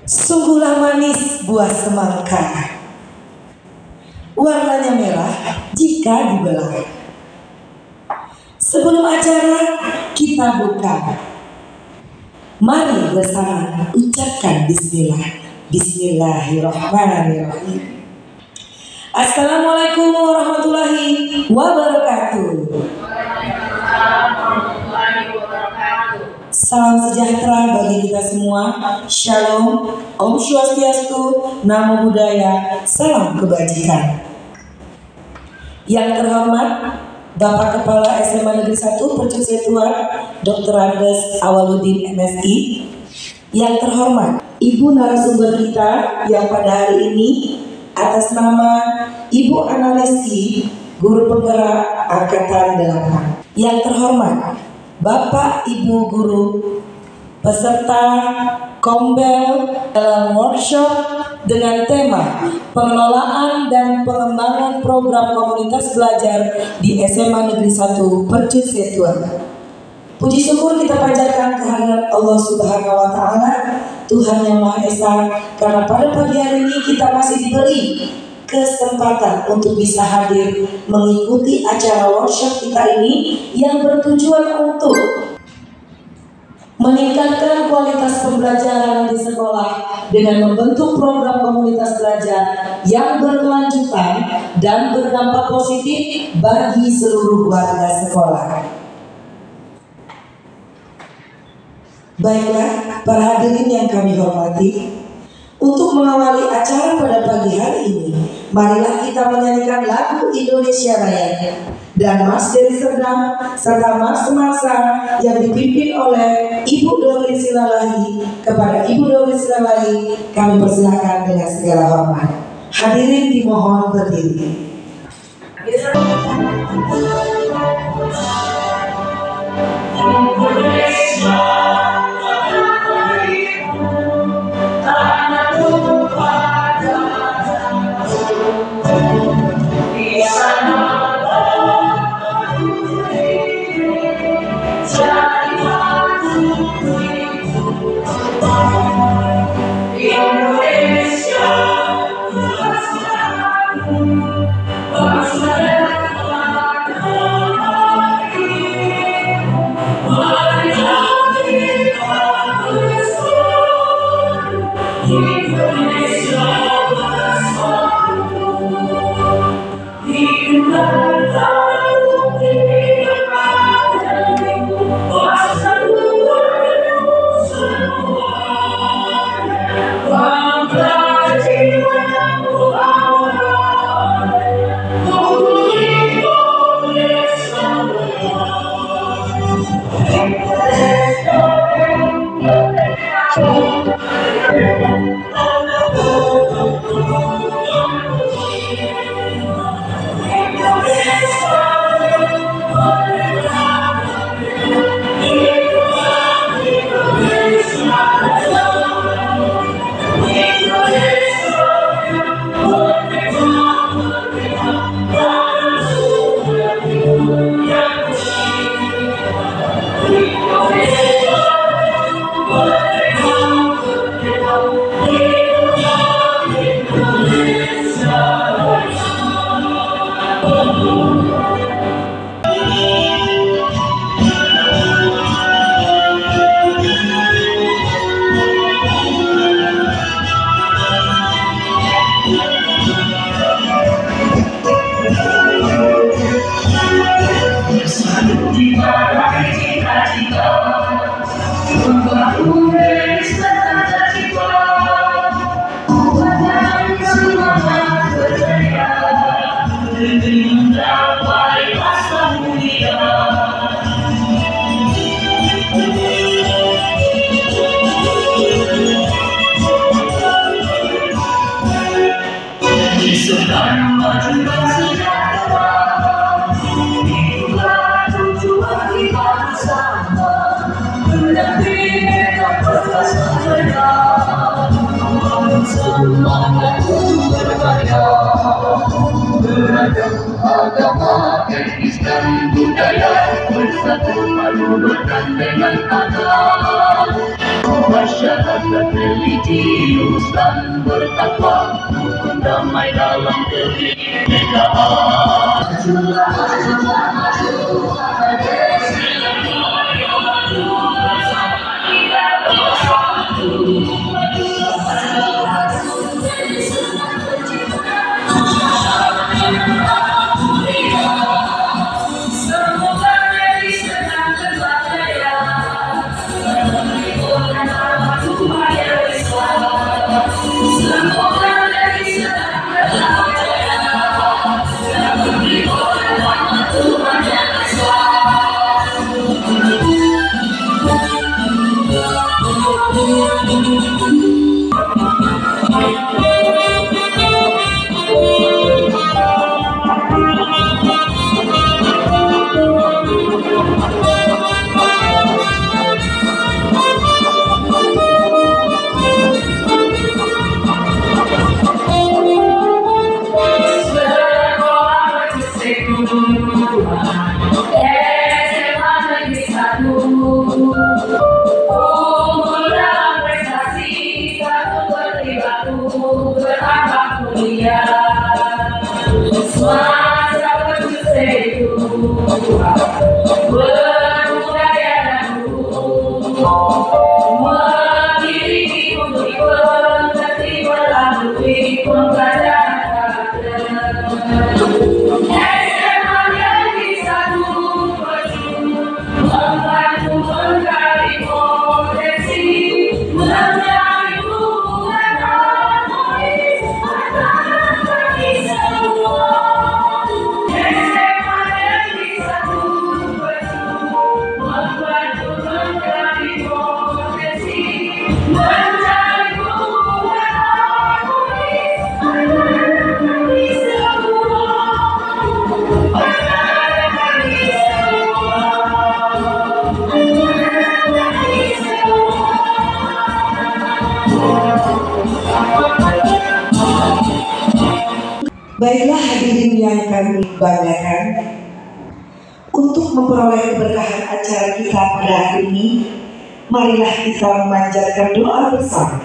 Sungguhlah manis buah semangka, warnanya merah jika dibelah. Sebelum acara kita buka, mari bersama ucapkan bismillah. Bismillahirrahmanirrahim. Assalamualaikum warahmatullahi wabarakatuh. Salam sejahtera bagi kita semua. Shalom, Om Swastiastu, Namo Buddhaya, salam kebajikan. Yang terhormat Bapak Kepala SMA Negeri 1 Percusetuan Dr. Andes Awaludin MSI. Yang terhormat Ibu narasumber kita yang pada hari ini atas nama Ibu Analesi Guru Penggerak Angkatan 8. Yang terhormat Bapak Ibu Guru peserta Kombel dalam workshop dengan tema pengelolaan dan pengembangan program komunitas belajar di SMA Negeri 1 Percusetuan. Puji syukur kita panjatkan kehadirat Allah Subhanahu wa Ta'ala, Tuhan Yang Maha Esa, karena pada pagi hari ini kita masih diberi kesempatan untuk bisa hadir mengikuti acara workshop kita ini yang bertujuan untuk meningkatkan kualitas pembelajaran di sekolah dengan membentuk program komunitas belajar yang berkelanjutan dan berdampak positif bagi seluruh warga sekolah. Baiklah, para hadirin yang kami hormati, untuk mengawali acara pada pagi hari ini, marilah kita menyanyikan lagu Indonesia Raya dan Mas Dari Serdang serta Mas Semasa yang dipimpin oleh Ibu Doli Silalahi. Kepada Ibu Doli Silalahi kami persilakan dengan segala hormat. Hadirin dimohon berdiri. Agama, etnis dan budaya bersatu padu dengan tangan. Masyarakat religius dan bertakwa, rukun damai dalam kebinekaan. Baiklah hadirin yang kami banggakan, untuk memperoleh keberkahan acara kita pada hari ini, marilah kita memanjatkan doa bersama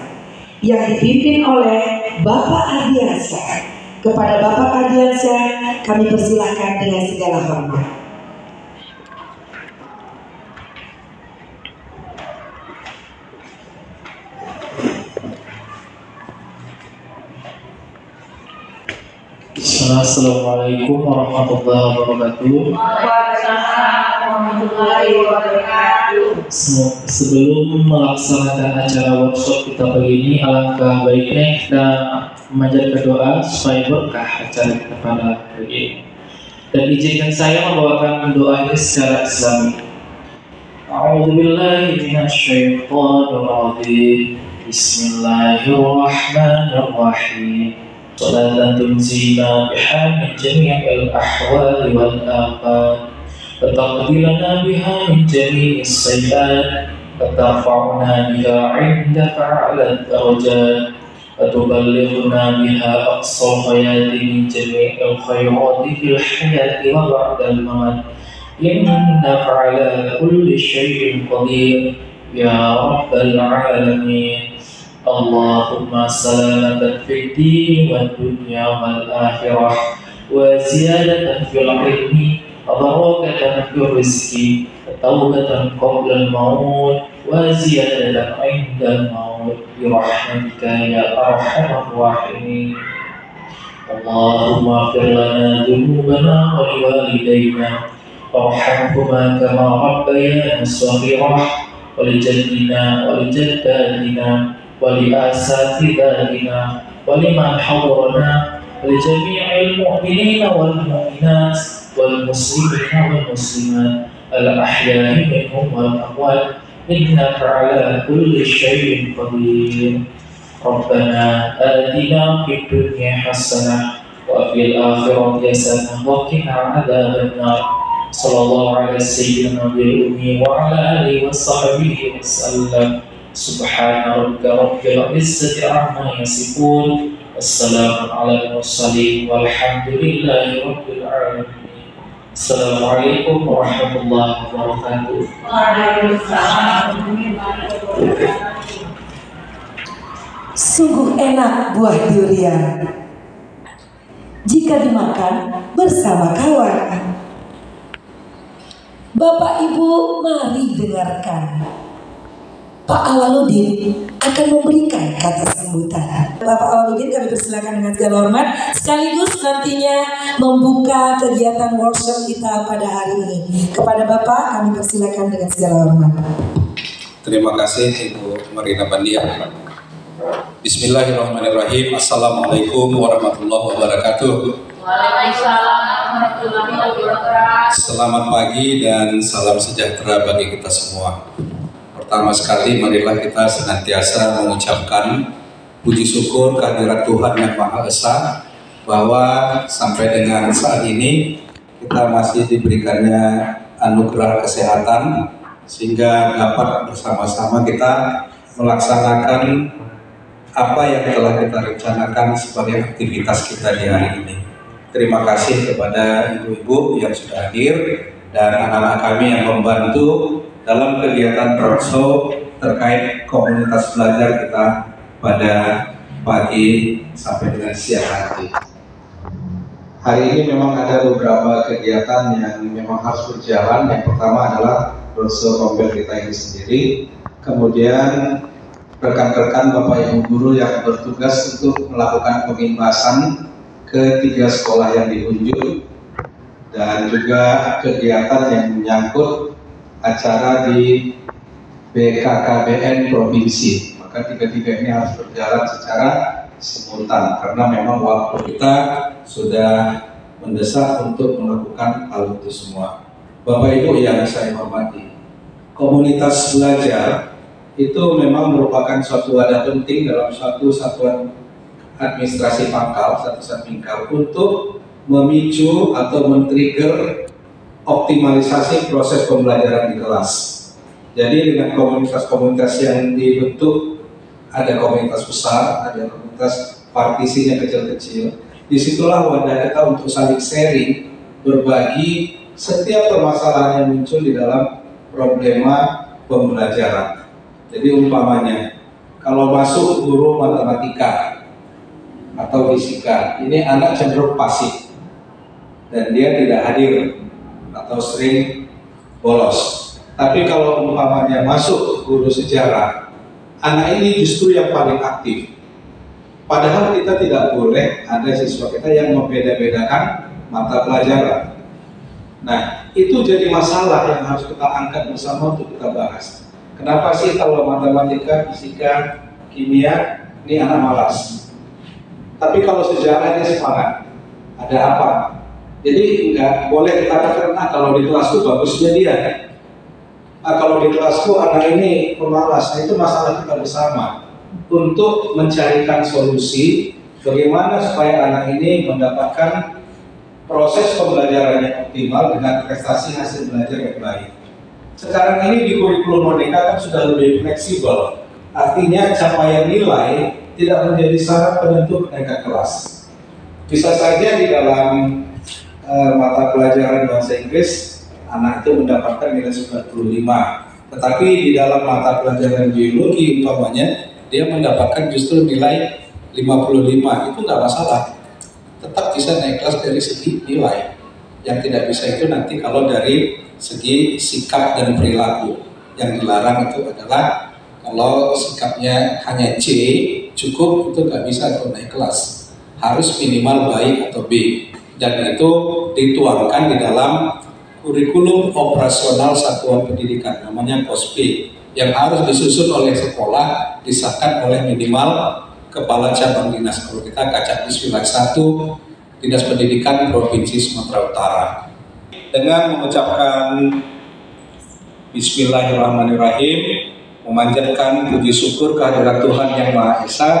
yang dipimpin oleh Bapak Ardiansyah. Kepada Bapak Ardiansyah kami persilahkan dengan segala hormat. Assalamualaikum warahmatullahi wabarakatuh. Sebelum melaksanakan acara workshop kita pagi ini, alangkah baiknya kita memanjatkan doa supaya berkah acara kita pada hari ini. Dan izinkan saya membawakan doa ini secara Islami. A'udzubillahi minasyaitonir rajim. Bismillahirrahmanirrahim. صلاة تنزينا بها من جميع الأحوال والآفات وتقضي لنا بها من جميع السيئات وترفعنا بها عندك أعلى الدرجات وتبلغنا بها أقصى الحياة من جميع الخيرات في الحياة وبعد الممات إنك على كل شيء قدير يا رب العالمين. اللهم سلامة في الدين والدنيا والآخرة وزيادة في العلم وبركة في الرزق وتوبة قبل الموت وزيادة عند الموت برحمتك يا أرحم الراحمين. اللهم اغفر لنا ذنوبنا ولوالدينا وارحمهما كما ربيانا صغيرا ولجدنا ولجداتنا ولأساتذتنا ولمن حضرنا ولجميع المؤمنين والمؤمنات والمسلمين والمسلمات الأحياء منهم والأموات إنك على كل شيء قدير. ربنا آتنا في الدنيا حسنة وفي الآخرة حسنة وقنا عذاب النار. صلى الله على سيدنا النبي وعلى آله وصحبه وسلم. سبحان ربك رب العزة عما يصفون والسلام على المرسلين والحمد لله رب العالمين. السلام عليكم ورحمة الله وبركاته. Sungguh enak buah durian jika dimakan bersama kawan. Bapak Ibu, mari dengarkan. Pak Awaludin akan memberikan kata sambutan. Bapak Awaludin kami persilakan dengan segala hormat, sekaligus nantinya membuka kegiatan workshop kita pada hari ini. Kepada Bapak kami persilakan dengan segala hormat. Terima kasih Ibu Marina Pandia. Bismillahirrahmanirrahim. Assalamualaikum warahmatullahi wabarakatuh. Waalaikumsalam warahmatullahi wabarakatuh. Selamat pagi dan salam sejahtera bagi kita semua. Pertama sekali marilah kita senantiasa mengucapkan puji syukur kehadirat Tuhan Yang Maha Esa bahwa sampai dengan saat ini kita masih diberikannya anugerah kesehatan sehingga dapat bersama-sama kita melaksanakan apa yang telah kita rencanakan sebagai aktivitas kita di hari ini. Terima kasih kepada ibu-ibu yang sudah hadir dan anak-anak kami yang membantu dalam kegiatan roadshow terkait komunitas belajar kita pada pagi sampai dengan siang hari. Hari ini memang ada beberapa kegiatan yang memang harus berjalan. Yang pertama adalah roadshow Rombel kita ini sendiri. Kemudian rekan-rekan Bapak Ibu Guru yang bertugas untuk melakukan pengimbasan ke 3 sekolah yang diunjuk dan juga kegiatan yang menyangkut acara di BKKBN Provinsi. Maka 3 ini harus berjalan secara simultan karena memang waktu kita sudah mendesak untuk melakukan hal itu semua. Bapak Ibu yang saya hormati, komunitas belajar itu memang merupakan suatu wadah penting dalam suatu satuan administrasi pangkal, satu satmingkal, untuk memicu atau men-trigger optimalisasi proses pembelajaran di kelas. Jadi dengan komunitas-komunitas yang dibentuk, ada komunitas besar, ada komunitas partisinya kecil-kecil, disitulah wadah kita untuk saling sharing, berbagi setiap permasalahan yang muncul di dalam problema pembelajaran. Jadi umpamanya, kalau masuk guru matematika atau fisika, ini anak cenderung pasif dan dia tidak hadir atau sering bolos. Tapi kalau umpamanya masuk guru sejarah, anak ini justru yang paling aktif. Padahal kita tidak boleh ada siswa kita yang membeda-bedakan mata pelajaran. Nah, itu jadi masalah yang harus kita angkat bersama untuk kita bahas. Kenapa sih kalau matematika, fisika, kimia ini anak malas? Tapi kalau sejarah dia semangat. Ada apa? Jadi nggak boleh kita katakan, kalau di kelasku bagusnya dia. Kalau di kelasku anak ini pemalas. Nah, itu masalah kita bersama untuk mencarikan solusi bagaimana supaya anak ini mendapatkan proses pembelajaran yang optimal dengan prestasi hasil belajar yang baik. Sekarang ini di kurikulum Merdeka kan sudah lebih fleksibel, artinya capaian nilai tidak menjadi syarat penentu kenaikan kelas. Bisa saja di dalam mata pelajaran bahasa Inggris anak itu mendapatkan nilai 95, tetapi di dalam mata pelajaran biologi umpamanya dia mendapatkan justru nilai 55, itu nggak masalah, tetap bisa naik kelas dari segi nilai. Yang tidak bisa itu nanti kalau dari segi sikap dan perilaku. Yang dilarang itu adalah kalau sikapnya hanya C cukup, itu nggak bisa untuk naik kelas, harus minimal baik atau B, dan itu dituangkan di dalam kurikulum operasional satuan pendidikan namanya KOSP yang harus disusun oleh sekolah, disahkan oleh minimal kepala cabang dinas. Kalau kita Kacakdis Wilayah 1 Dinas Pendidikan Provinsi Sumatera Utara. Dengan mengucapkan Bismillahirrahmanirrahim, memanjatkan puji syukur kehadirat Tuhan Yang Maha Esa,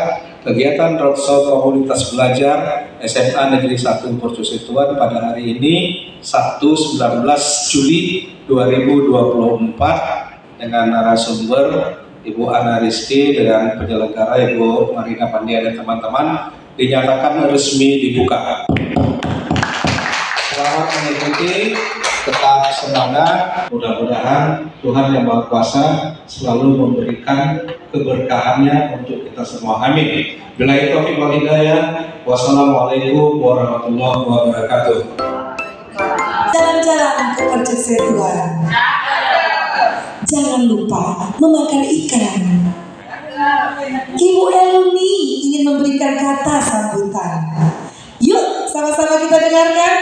kegiatan roadshow komunitas belajar SMA Negeri 1 Mercusuar pada hari ini Sabtu 19 Juli 2024 dengan narasumber Ibu Ana Rizky dengan penyelenggara Ibu Marina Pandia dan teman-teman dinyatakan resmi dibuka. Selamat mengikuti tetap semangat. Mudah-mudahan Tuhan Yang Maha Kuasa selalu memberikan keberkahannya untuk kita semua. Amin. Billahi taufiq wal hidayah. Wassalamualaikum warahmatullahi wabarakatuh. Jalan-jalan ke persetuan. Jangan lupa memakan ikan. Ibu Eluni ingin memberikan kata sambutan. Yuk, sama-sama kita dengarkan.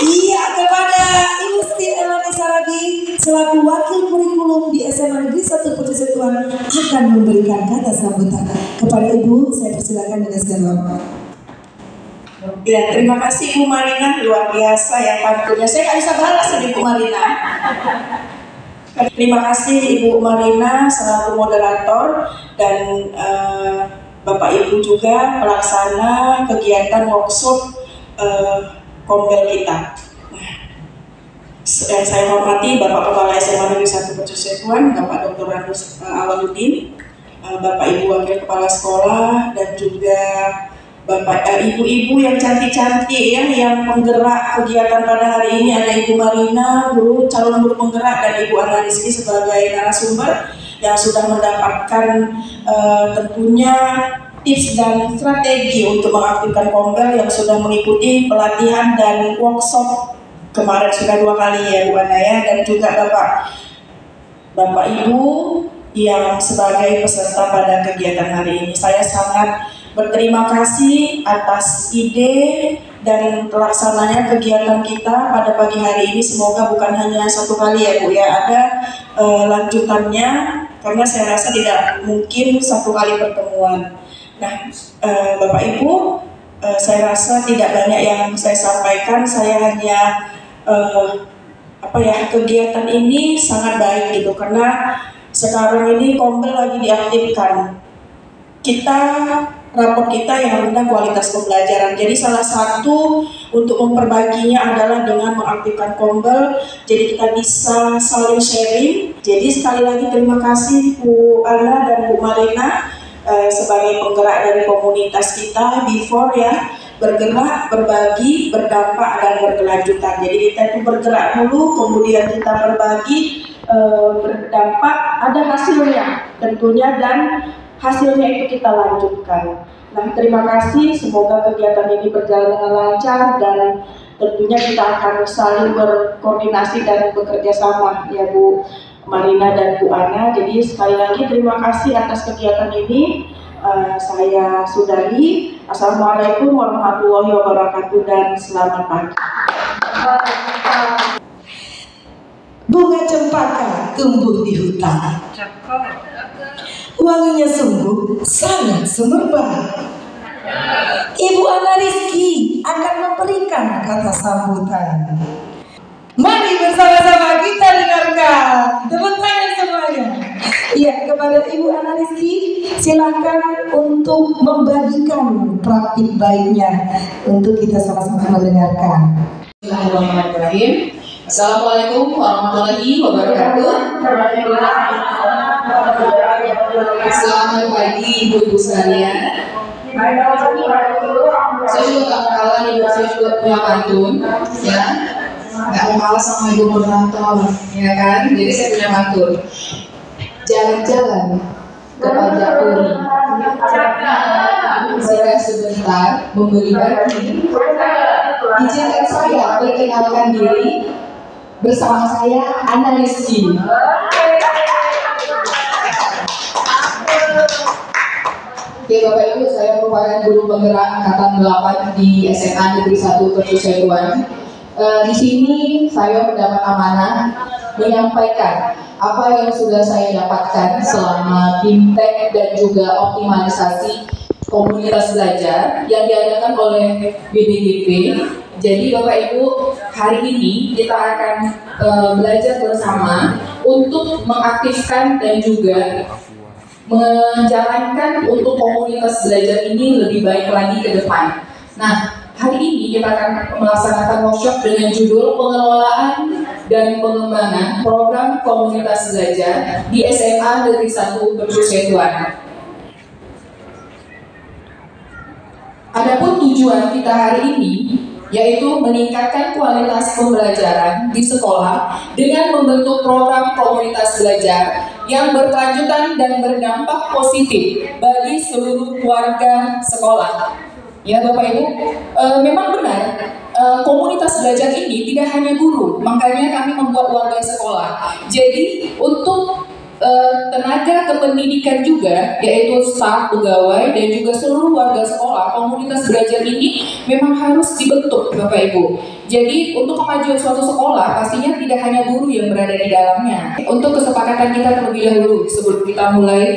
Iya, kepada Ibu Siti Eluni Sarabi selaku Wakil Kurikulum di SMA Negeri 1 Persetuan akan memberikan kata sambutan. Kepada Ibu, saya persilakan dengan segala hormat. Ya, terima kasih Ibu Marina, luar biasa ya pantunnya. Saya nggak bisa balas ini Ibu Marina. Terima kasih Ibu Marina selaku moderator dan Bapak Ibu juga pelaksana kegiatan workshop Kombel kita. Nah, yang saya hormati Bapak Kepala SMA Negeri 1 Persetuan, Bapak Dr. Randus Awaludin, Bapak Ibu Wakil Kepala Sekolah, dan juga Bapak ibu-ibu yang cantik-cantik ya, yang penggerak kegiatan pada hari ini. Ada Ibu Marina, guru calon guru penggerak, dan Ibu Ana Rizky sebagai narasumber yang sudah mendapatkan tentunya tips dan strategi untuk mengaktifkan Kombel, yang sudah mengikuti pelatihan dan workshop kemarin sudah 2 kali ya Bu Ana ya, dan juga Bapak Ibu yang sebagai peserta pada kegiatan hari ini. Saya sangat berterima kasih atas ide dan pelaksananya kegiatan kita pada pagi hari ini. Semoga bukan hanya 1 kali ya Bu ya, ada lanjutannya, karena saya rasa tidak mungkin 1 kali pertemuan. Nah, Bapak Ibu, saya rasa tidak banyak yang saya sampaikan. Saya hanya kegiatan ini sangat baik gitu, karena sekarang ini Kombel lagi diaktifkan. Rapor kita yang rendah kualitas pembelajaran. Jadi salah satu untuk memperbaginya adalah dengan mengaktifkan Kombel. Jadi kita bisa saling sharing. Jadi sekali lagi terima kasih Bu Ana dan Bu Marina sebagai penggerak dari komunitas kita before ya, bergerak, berbagi, berdampak, dan berkelanjutan. Jadi kita itu bergerak dulu, kemudian kita berbagi, berdampak, ada hasilnya tentunya, dan hasilnya itu kita lanjutkan. Nah, terima kasih, semoga kegiatan ini berjalan dengan lancar, dan tentunya kita akan saling berkoordinasi dan bekerja sama ya Bu Marina dan Bu Ana. Jadi sekali lagi terima kasih atas kegiatan ini. Saya sudahi. Assalamualaikum warahmatullahi wabarakatuh dan selamat pagi. Bunga cempaka tumbuh di hutan. Wanginya sungguh sangat semerbak. Ibu Ana Rizky akan memberikan kata sambutan. Mari bersama-sama kita dengarkan. Tepuk tangan semuanya. Iya, kepada Ibu Ana Rizky, silakan untuk membagikan praktik baiknya untuk kita sama-sama mendengarkan. Bismillahirrahmanirrahim. Assalamualaikum warahmatullahi wabarakatuh. Selamat pagi ibu-ibu sekalian. Saya juga gak mau kalah nih, saya juga punya pantun ya. Gak mau kalah sama ibu moderator ya kan. Jadi saya punya pantun. Jalan-jalan ke pajak puri, saya sebentar membeli bagi. Izinkan saya perkenalkan diri. Bersama saya Ana Rizky. Oke Bapak Ibu, saya merupakan guru penggerak angkatan 8 di SMA Negeri 1 Persetuan. Di sini saya mendapat amanah menyampaikan apa yang sudah saya dapatkan selama BIMTEK dan juga optimalisasi komunitas belajar yang diadakan oleh BPDP. Jadi Bapak Ibu, hari ini kita akan belajar bersama untuk mengaktifkan dan juga menjalankan untuk komunitas belajar ini lebih baik lagi ke depan. Nah, hari ini kita akan melaksanakan workshop dengan judul pengelolaan dan pengembangan program komunitas belajar di SMA Negeri 1 Persetuan. Adapun tujuan kita hari ini yaitu meningkatkan kualitas pembelajaran di sekolah dengan membentuk program komunitas belajar yang berkelanjutan dan berdampak positif bagi seluruh warga sekolah. Ya Bapak Ibu, memang benar komunitas belajar ini tidak hanya guru, makanya kami membuat warga sekolah. Jadi untuk tenaga kependidikan juga, yaitu staf, pegawai, dan juga seluruh warga sekolah, komunitas belajar ini memang harus dibentuk Bapak Ibu. Jadi untuk kemajuan suatu sekolah pastinya tidak hanya guru yang berada di dalamnya. Untuk kesepakatan kita terlebih dahulu sebelum kita mulai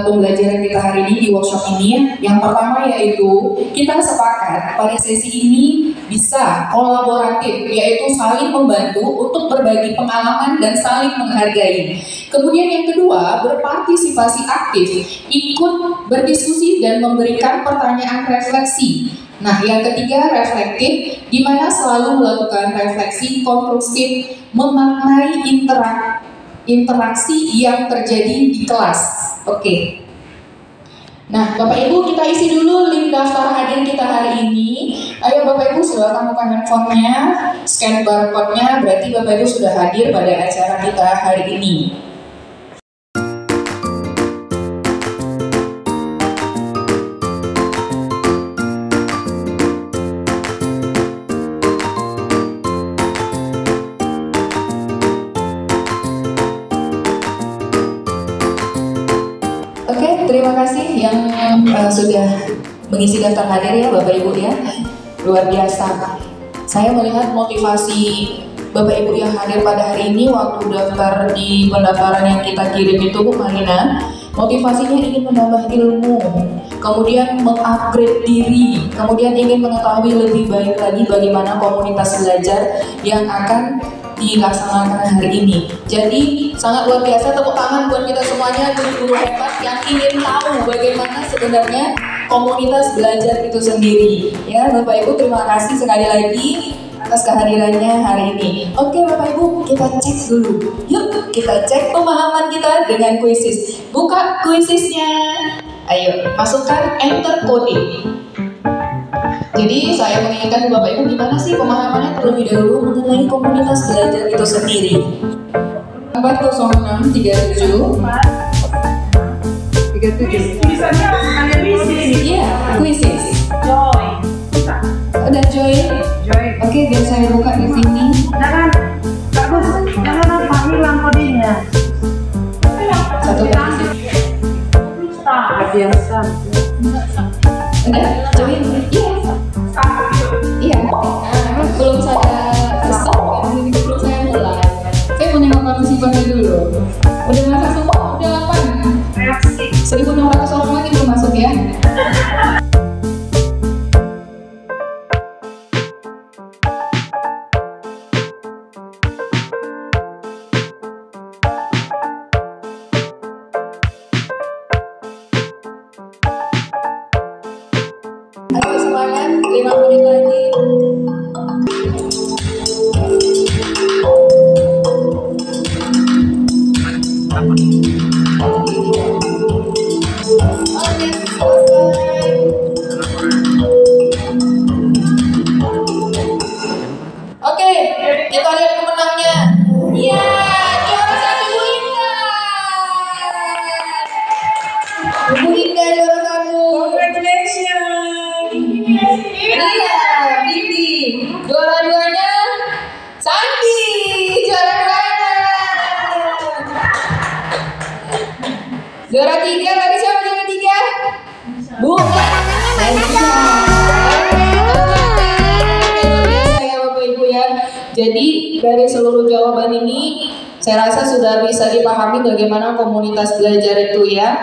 pembelajaran kita hari ini di workshop ini, yang pertama yaitu kita sepakat pada sesi ini bisa kolaboratif, yaitu saling membantu untuk berbagi pengalaman dan saling menghargai. Kemudian yang kedua, berpartisipasi aktif, ikut berdiskusi dan memberikan pertanyaan refleksi. Nah, yang ketiga, reflektif, di mana selalu melakukan refleksi konstruktif, memaknai interaksi yang terjadi di kelas. Oke. Nah, Bapak Ibu, kita isi dulu link daftar hadir kita hari ini. Ayo Bapak Ibu, silakan buka handphonenya, scan barcode-nya, berarti Bapak Ibu sudah hadir pada acara kita hari ini. Terima kasih yang sudah mengisi daftar hadir ya Bapak Ibu ya. Luar biasa. Saya melihat motivasi Bapak Ibu yang hadir pada hari ini waktu daftar di pendaftaran yang kita kirim itu Bu Marina. Motivasinya ingin menambah ilmu, kemudian mengupgrade diri, kemudian ingin mengetahui lebih baik lagi bagaimana komunitas belajar yang akan dilaksanakan hari ini. Jadi sangat luar biasa, tepuk tangan buat kita semuanya, guru-guru hebat yang ingin tahu bagaimana sebenarnya komunitas belajar itu sendiri. Ya Bapak Ibu, terima kasih sekali lagi atas kehadirannya hari ini. Oke Bapak Ibu, kita cek dulu. Yuk kita cek pemahaman kita dengan kuisis. Buka kuisisnya. Ayo masukkan enter coding. Jadi saya mengingatkan Bapak Ibu gimana sih pemahamannya terlebih dahulu mengenai komunitas belajar itu sendiri. 40637 Misalnya ada bisnis. Iya, kuisis. Joy. Udah join? Joy. Oke, biar saya buka di sini. Jangan bagus. Jangan apa hilang kodenya. Satu lagi. Biasa. Udah join? Iya. Iya. Belum saya stop ya, belum saya mulai. Saya mau nengok partisipannya dulu. Udah masuk semua? Udah 8. Reaksi. 1.600 orang lagi belum masuk ya. Ayo semangat, 5 menit lagi. Oke, kita lihat pemenangnya. Iya, juara 1 Bu Indah. Bu Indah juara 1. Congratulations. Iya, Didi. Juara 2-nya Santi. Juara 2-nya. Juara 3 tadi siapa juara 3? Bukan. Saya. Bapak Ibu ya. Jadi dari seluruh jawaban ini saya rasa sudah bisa dipahami bagaimana komunitas belajar itu ya.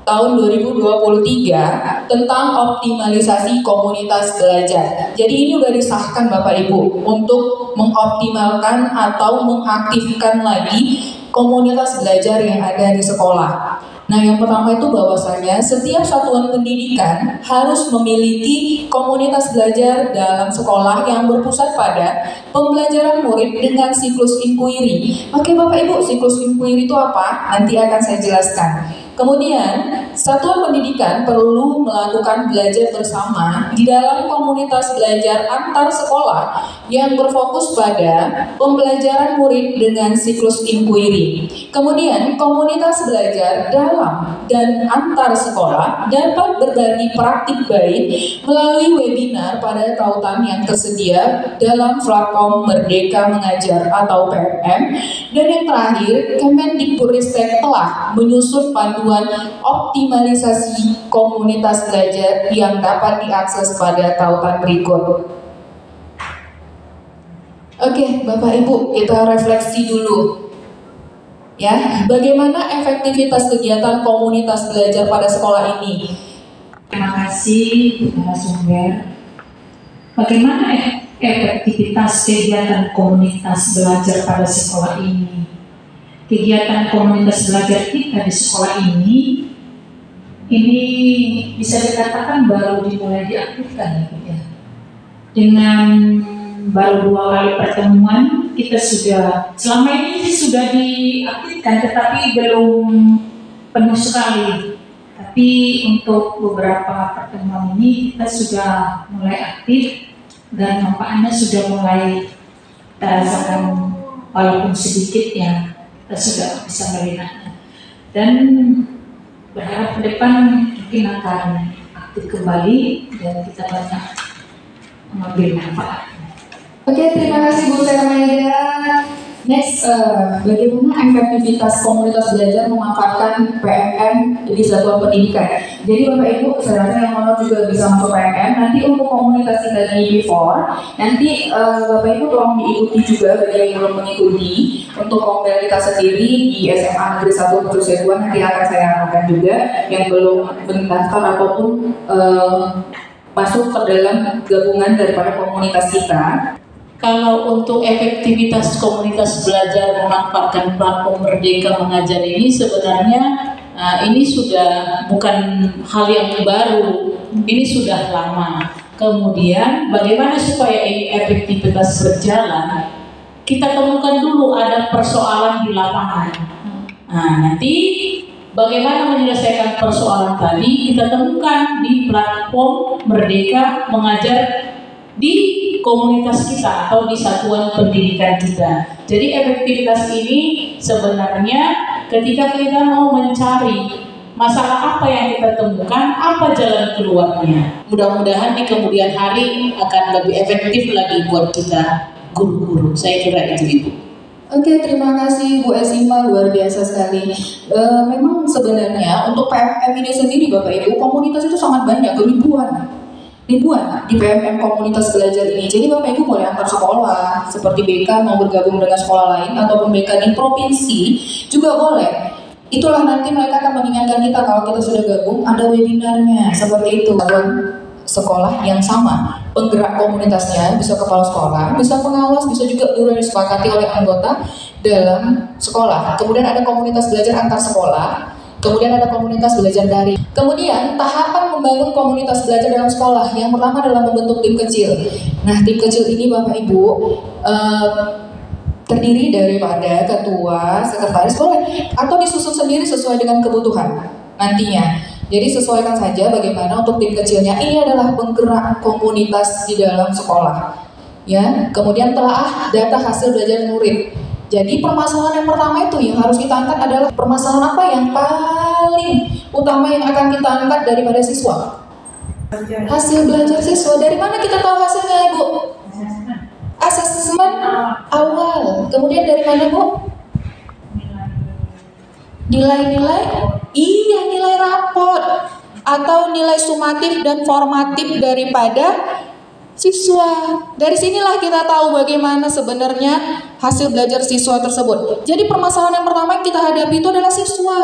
Tahun 2023 tentang optimalisasi komunitas belajar. Jadi ini sudah disahkan Bapak Ibu untuk mengoptimalkan atau mengaktifkan lagi komunitas belajar yang ada di sekolah. Nah, yang pertama itu bahwasanya setiap satuan pendidikan harus memiliki komunitas belajar dalam sekolah yang berpusat pada pembelajaran murid dengan siklus inquiry. Oke Bapak Ibu, siklus inquiry itu apa? Nanti akan saya jelaskan. Kemudian, satuan pendidikan perlu melakukan belajar bersama di dalam komunitas belajar antar sekolah yang berfokus pada pembelajaran murid dengan siklus inquiry. Kemudian, komunitas belajar dalam dan antar sekolah dapat berbagi praktik baik melalui webinar pada tautan yang tersedia dalam platform Merdeka Mengajar atau PMM. Dan yang terakhir, Kemendikbudristek telah menyusun panduan optimalisasi komunitas belajar yang dapat diakses pada tautan berikut. Oke, Bapak Ibu, kita refleksi dulu. Ya, bagaimana efektivitas kegiatan komunitas belajar pada sekolah ini? Terima kasih, Bu narasumber. Bagaimana efektivitas kegiatan komunitas belajar pada sekolah ini? Kegiatan komunitas belajar kita di sekolah ini bisa dikatakan baru dimulai diaktifkan ya. Dengan baru 2 kali pertemuan kita sudah selama ini sudah diaktifkan, tetapi belum penuh sekali. Tapi untuk beberapa pertemuan ini kita sudah mulai aktif dan manfaatnya sudah mulai terasakan walaupun sedikit ya. Kita sudah bisa melihatnya dan berharap ke depan mungkin akan aktif kembali dan kita banyak mengambil manfaat. Oke, terima kasih Bu Sermaida. Next, bagaimana efektivitas komunitas belajar memanfaatkan PMM di satuan pendidikan? Jadi Bapak Ibu, saya rasa yang mau juga bisa masuk PMM. Nanti untuk komunitas kita di before, nanti Bapak Ibu tolong diikuti juga bagi yang belum mengikuti. Untuk komunitas kita sendiri di SMA Negeri 1 Mercusuar nanti akan saya arahkan juga yang belum mendaftar ataupun masuk ke dalam gabungan daripada komunitas kita. Kalau untuk efektivitas komunitas belajar memanfaatkan platform Merdeka Mengajar ini sebenarnya ini sudah bukan hal yang baru, ini sudah lama. Kemudian bagaimana supaya ini efektivitas berjalan? Kita temukan dulu ada persoalan di lapangan. Nah, nanti bagaimana menyelesaikan persoalan tadi kita temukan di platform Merdeka Mengajar di komunitas kita atau di satuan pendidikan kita. Jadi efektivitas ini sebenarnya ketika kita mau mencari masalah apa yang kita temukan, apa jalan keluarnya. Mudah-mudahan di kemudian hari akan lebih efektif lagi buat kita guru-guru. Saya kira itu Ibu. Oke, terima kasih Bu Esima, luar biasa sekali. Memang sebenarnya untuk PMM ini sendiri Bapak Ibu, komunitas itu sangat banyak, ribuan di PMM komunitas belajar ini. Jadi Bapak Ibu boleh antar sekolah, seperti BK mau bergabung dengan sekolah lain ataupun BK di provinsi juga boleh. Itulah nanti mereka akan mengingatkan kita kalau kita sudah gabung ada webinarnya seperti itu. Sekolah yang sama, penggerak komunitasnya bisa kepala sekolah, bisa pengawas, bisa juga sudah disepakati oleh anggota dalam sekolah. Kemudian ada komunitas belajar antar sekolah. Kemudian ada komunitas belajar daring. Kemudian tahapan membangun komunitas belajar dalam sekolah. Yang pertama adalah membentuk tim kecil. Nah, tim kecil ini Bapak Ibu terdiri daripada ketua, sekretaris boleh, atau disusun sendiri sesuai dengan kebutuhan nantinya. Jadi sesuaikan saja bagaimana untuk tim kecilnya. Ini adalah penggerak komunitas di dalam sekolah. Ya, kemudian telaah data hasil belajar murid. Jadi permasalahan yang pertama itu yang harus kita angkat adalah permasalahan apa yang paling utama yang akan kita angkat daripada siswa? Hasil belajar siswa. Dari mana kita tahu hasilnya, Ibu? Asesmen awal. Kemudian dari mana, Bu? Nilai-nilai? Iya, nilai raport atau nilai sumatif dan formatif daripada siswa. Dari sinilah kita tahu bagaimana sebenarnya hasil belajar siswa tersebut. Jadi permasalahan yang pertama yang kita hadapi itu adalah siswa.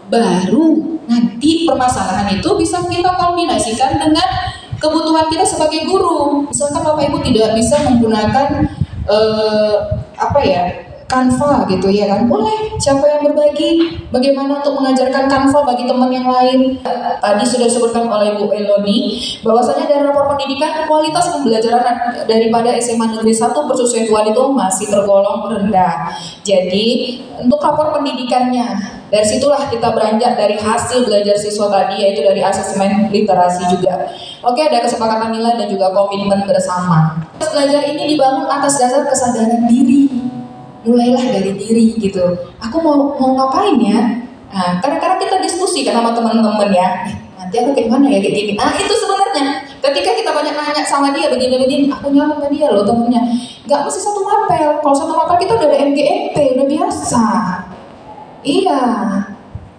Baru nanti permasalahan itu bisa kita kombinasikan dengan kebutuhan kita sebagai guru. Misalkan Bapak Ibu tidak bisa menggunakan Canva gitu ya kan, boleh siapa yang berbagi bagaimana untuk mengajarkan Canva bagi teman yang lain. Tadi sudah disebutkan oleh Bu Eloni bahwasanya dari rapor pendidikan kualitas pembelajaran daripada SMA Negeri 1 Mercusuar itu masih tergolong rendah. Jadi untuk rapor pendidikannya Dari situlah kita beranjak dari hasil belajar siswa tadi, yaitu dari asesmen literasi juga. Oke, ada kesepakatan nilai dan juga komitmen bersama. Belajar ini dibangun atas dasar kesadaran diri. Mulailah dari diri gitu. Aku mau ngapain ya? Nah, kadang-kadang kita diskusi kan sama teman-teman ya. Nanti aku kayak mana ya kayak gini. Nah, itu sebenarnya ketika kita banyak nanya sama dia begini-begini, aku nyampe sama dia loh temennya. Gak mesti satu mapel. Kalau satu mapel kita udah ada MGMP, udah biasa. Iya,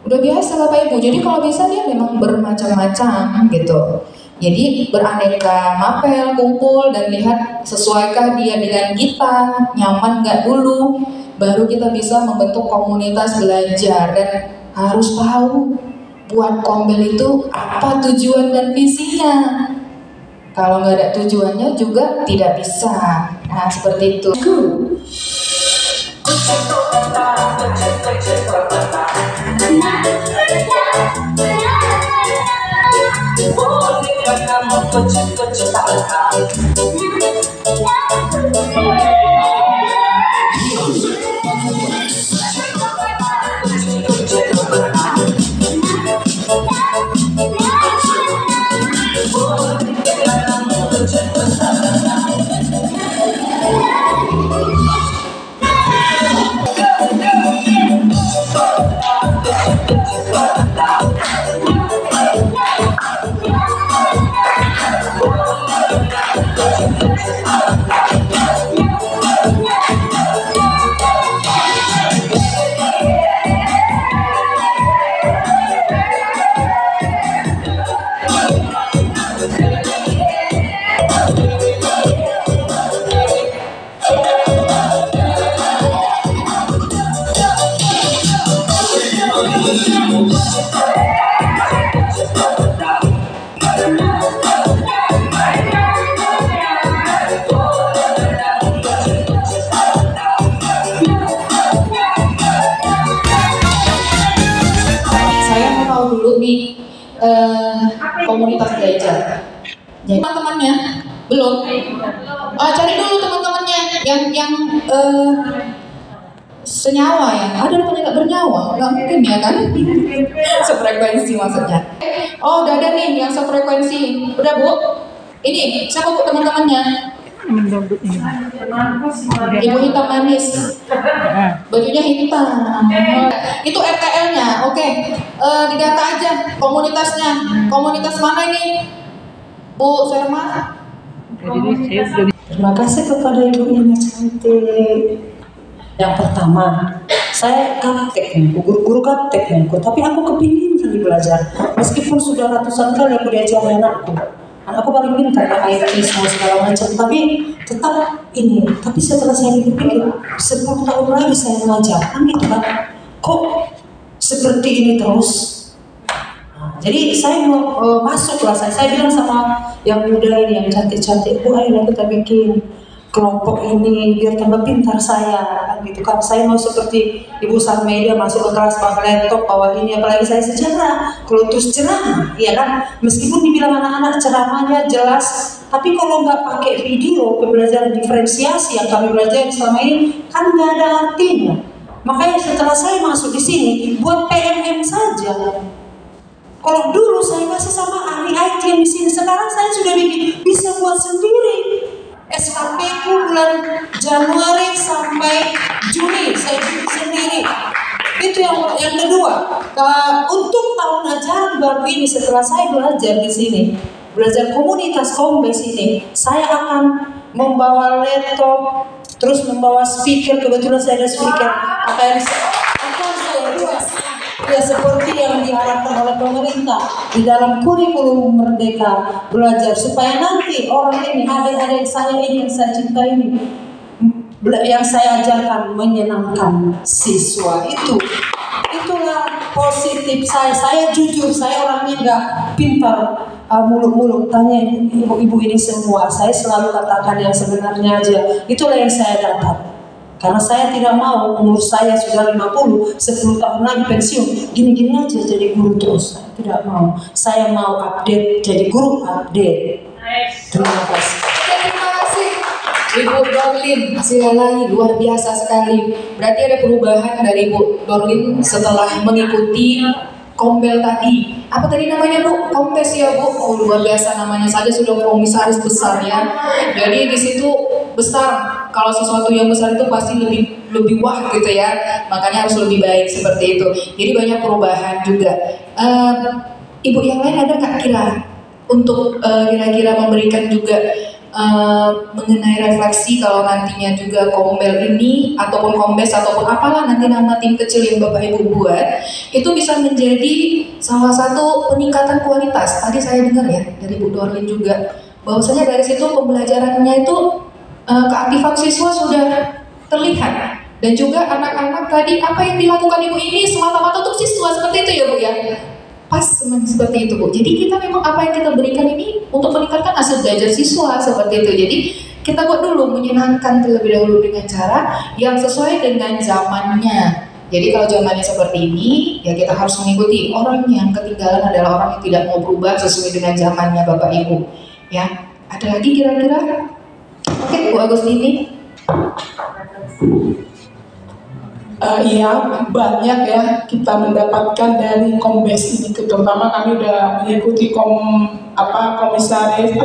udah biasa Bapak Ibu. Jadi kalau bisa dia memang bermacam-macam gitu. Jadi beraneka mapel, kumpul dan lihat sesuaikah dia dengan kita, nyaman nggak dulu, baru kita bisa membentuk komunitas belajar. Dan harus tahu buat Kombel itu apa tujuan dan visinya. Kalau nggak ada tujuannya juga tidak bisa. Nah seperti itu. Komunitas belajar. Jadi teman-temannya belum. Cari dulu teman-temannya yang senyawa ya. Ada namanya nggak bernyawa, nggak mungkin ya kan? Sefrekuensi maksudnya. Oh udah ada nih yang sefrekuensi. Udah Bu. Ini siapa Bu teman-temannya? Ibu hitam manis, bajunya hitam. Itu RTL-nya, oke. Didata aja komunitasnya. Komunitas mana ini, Bu Serma? Terima kasih kepada Ibu yang cantik. Yang pertama, saya gaptek nih, guru gaptek nih, tapi aku kepingin kali belajar. Meskipun sudah ratusan kali aku diajari anakku paling pintar ya IT semua segala macam, tapi tetap ini. Tapi setelah saya pikir 10 tahun lagi saya ngajar kan gitu kan, kok seperti ini terus. Jadi saya mau masuk lah, saya bilang sama yang muda ini yang cantik-cantik, Bu ayo kita bikin kelompok ini biar tambah pintar saya kan gitu kan. Saya mau seperti Ibu Sarmedia masuk ke kelas pakai laptop bawa ini, apalagi saya sejarah kalau terus ceramah ya kan, meskipun dibilang anak-anak ceramahnya jelas, tapi kalau nggak pakai video pembelajaran diferensiasi yang kami belajar selama ini kan nggak ada artinya. Makanya setelah saya masuk di sini buat PMM saja. Kalau dulu saya masih sama ahli IT yang di sini, sekarang saya sudah bisa buat sendiri. SKP ku bulan Januari sampai Juni saya bikin sendiri. Itu yang kedua. Untuk tahun ajaran baru ini setelah saya belajar di sini, belajar komunitas Kombes ini, saya akan membawa laptop, terus membawa speaker. Kebetulan saya ada speaker. Akan saya buat ya seperti yang diharapkan oleh pemerintah di dalam kurikulum Merdeka Belajar, supaya nanti orang ini, adik-adik saya ini yang saya cintai ini, yang saya ajarkan menyenangkan siswa. Itulah positif saya. Saya jujur, saya orangnya nggak pintar muluk-muluk. Tanya ibu-ibu ini semua, saya selalu katakan yang sebenarnya aja. Itulah yang saya dapat. Karena saya tidak mau umur saya sudah 50, 10 tahun lagi pensiun, gini-gini aja jadi guru terus. Saya tidak mau. Saya mau update, jadi guru update. Terima kasih. Terima kasih. Ibu Dorlin Silalahi, luar biasa sekali. Berarti ada perubahan dari Ibu Dorlin setelah mengikuti Kombel tadi. Apa tadi namanya Bu? Kompes ya Bu? Oh luar biasa namanya saja sudah komisaris besar ya. Jadi di situ besar. Kalau sesuatu yang besar itu pasti lebih wah gitu ya. Makanya harus lebih baik seperti itu. Jadi banyak perubahan juga. Ibu yang lain ada nggak kira untuk kira-kira memberikan juga mengenai refleksi kalau nantinya juga Kombel ini ataupun Kombes ataupun apalah nanti nama tim kecil yang Bapak Ibu buat itu bisa menjadi salah satu peningkatan kualitas. Tadi saya dengar ya dari Bu Dorlin juga bahwasanya dari situ pembelajarannya itu keaktifan siswa sudah terlihat dan juga anak-anak tadi apa yang dilakukan Ibu ini semata-mata untuk siswa seperti itu ya Bu ya. Pas seperti itu Bu. Jadi kita memang apa yang kita berikan ini untuk meningkatkan hasil belajar siswa seperti itu. Jadi kita buat dulu menyenangkan terlebih dahulu dengan cara yang sesuai dengan zamannya. Jadi kalau zamannya seperti ini, ya kita harus mengikuti. Orang yang ketinggalan adalah orang yang tidak mau berubah sesuai dengan zamannya Bapak Ibu. Ya, ada lagi kira-kira? Oke, Bu Agustini. Iya, banyak ya kita mendapatkan dari Kombes ini, terutama kami udah mengikuti komisaris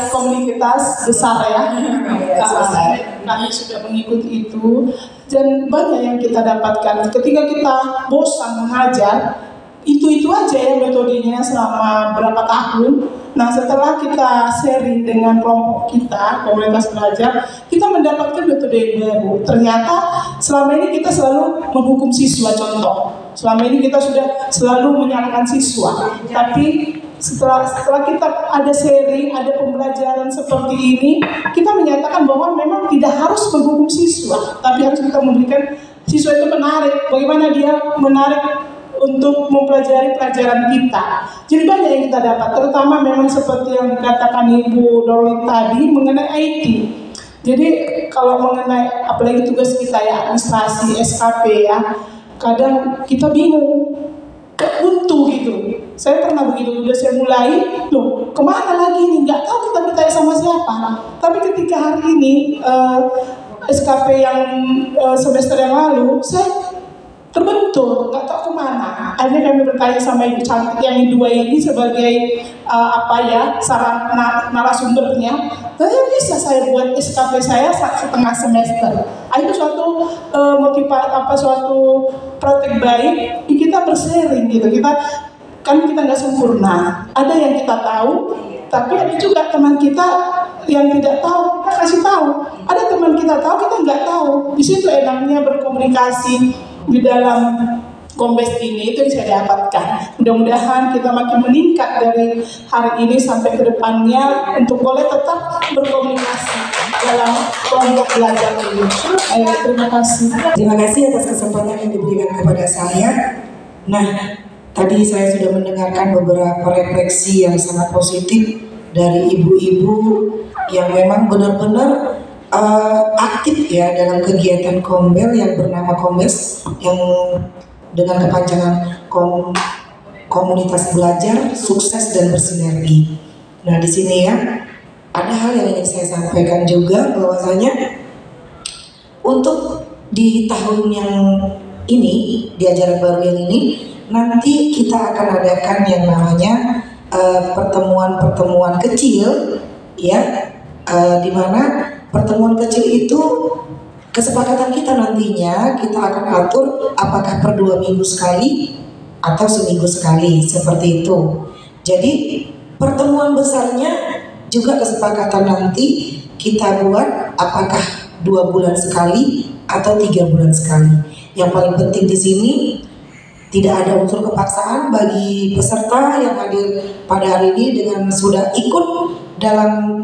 komunitas besar ya. Kami sudah mengikuti itu dan banyak yang kita dapatkan. Ketika kita bosan mengajar, itu aja ya metodenya selama berapa tahun. Nah setelah kita sharing dengan kelompok kita, komunitas belajar, kita mendapatkan metode yang baru. Ternyata selama ini kita selalu menghukum siswa, contoh. Selama ini kita sudah selalu menyalahkan siswa. Tapi setelah kita ada sharing, ada pembelajaran seperti ini, kita menyatakan bahwa memang tidak harus menghukum siswa, tapi harus kita memberikan siswa itu menarik. Bagaimana dia menarik untuk mempelajari pelajaran kita. Jadi banyak yang kita dapat, terutama memang seperti yang dikatakan Ibu Dorlin tadi mengenai IT. Jadi kalau mengenai apalagi tugas kita ya administrasi SKP ya, kadang kita bingung, buntu gitu. Saya pernah begitu, udah saya mulai, loh kemana lagi nih? Nggak tahu kita bertanya sama siapa. Tapi ketika hari ini SKP yang semester yang lalu, saya terbentur, nggak tahu kemana. Akhirnya kami bertanya sama Ibu Cantik yang dua ini sebagai saran narasumbernya. Saya bisa saya buat SKP saya setengah semester. Itu suatu suatu praktek baik. Kita bersharing gitu. Kita nggak sempurna. Ada yang kita tahu, tapi ada juga teman kita yang tidak tahu. Kita kasih tahu. Ada teman kita tahu, kita nggak tahu. Di situ enaknya berkomunikasi di dalam Kombes ini, itu yang saya dapatkan. Mudah-mudahan kita makin meningkat dari hari ini sampai ke depannya untuk boleh tetap berkomunikasi dalam kelompok belajar ini. Terima kasih. Terima kasih atas kesempatan yang diberikan kepada saya. Nah, tadi saya sudah mendengarkan beberapa refleksi yang sangat positif dari ibu-ibu yang memang benar-benar aktif ya dalam kegiatan Kombel yang bernama Kombes yang dengan kepanjangan komunitas belajar sukses dan bersinergi. Nah di sini ya ada hal yang ingin saya sampaikan juga bahwasanya untuk di tahun yang ini di ajaran baru yang ini nanti kita akan adakan yang namanya pertemuan-pertemuan kecil ya di mana pertemuan kecil itu kesepakatan kita nantinya kita akan atur apakah per 2 minggu sekali atau seminggu sekali seperti itu. Jadi pertemuan besarnya juga kesepakatan nanti kita buat apakah 2 bulan sekali atau 3 bulan sekali. Yang paling penting di sini tidak ada unsur kepaksaan bagi peserta yang hadir pada hari ini dengan sudah ikut dalam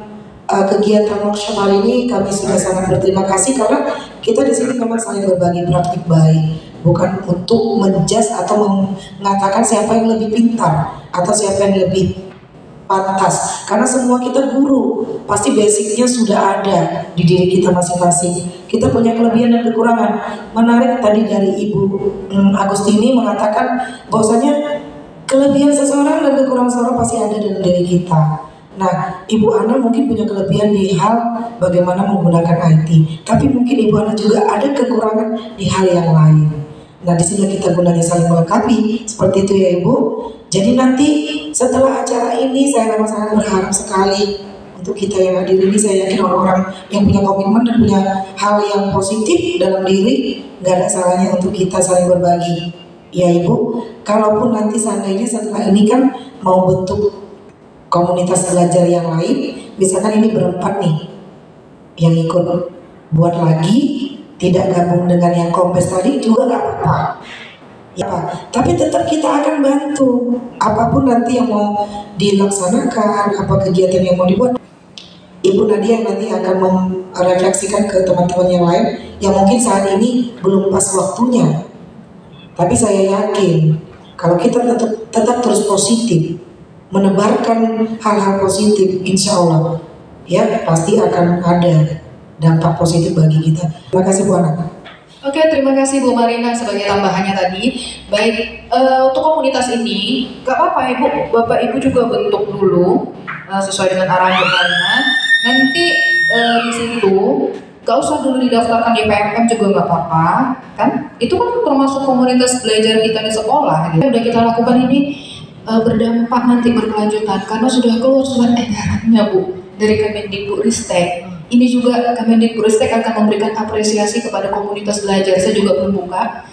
kegiatan workshop hari ini. Kami sudah sangat berterima kasih karena kita di sini memang saling berbagi praktik baik, bukan untuk menjudge atau mengatakan siapa yang lebih pintar atau siapa yang lebih pantas. Karena semua kita guru, pasti basicnya sudah ada di diri kita masing-masing. Kita punya kelebihan dan kekurangan. Menarik tadi dari Ibu Agustini mengatakan bahwasanya kelebihan seseorang dan kekurangan seseorang pasti ada dalam diri kita. Nah, Ibu Ana mungkin punya kelebihan di hal bagaimana menggunakan IT, tapi mungkin Ibu Ana juga ada kekurangan di hal yang lain. Nah, di sini kita gunanya saling melengkapi, seperti itu ya Ibu. Jadi nanti setelah acara ini saya sangat berharap sekali untuk kita yang hadir ini, saya yakin orang-orang yang punya komitmen dan punya hal yang positif dalam diri, nggak ada salahnya untuk kita saling berbagi. Ya Ibu, kalaupun nanti seandainya setelah ini kan mau bentuk komunitas belajar yang lain, misalkan ini berempat nih yang ikut buat lagi, tidak gabung dengan yang kompes tadi juga nggak apa-apa ya Pak. Tapi tetap kita akan bantu apapun nanti yang mau dilaksanakan, apa kegiatan yang mau dibuat. Ibu Nadia nanti akan merefleksikan ke teman-teman yang lain yang mungkin saat ini belum pas waktunya. Tapi saya yakin kalau kita tetap terus positif, menebarkan hal-hal positif, insya Allah ya pasti akan ada dampak positif bagi kita. Terima kasih Bu Ana. Oke, terima kasih Bu Marina sebagai tambahannya tadi. Baik, untuk komunitas ini, gak apa-apa Ibu, Bapak Ibu juga bentuk dulu sesuai dengan arahan Bu Marina. Nanti di situ gak usah dulu didaftarkan di PMM juga gak apa-apa, kan? Itu kan termasuk komunitas belajar kita di sekolah. Gitu. Udah kita lakukan ini berdampak nanti berkelanjutan karena sudah keluar surat edarannya Bu dari Kemendikbudristek. Ini juga Kemendikbudristek akan memberikan apresiasi kepada komunitas belajar. Saya juga belum buka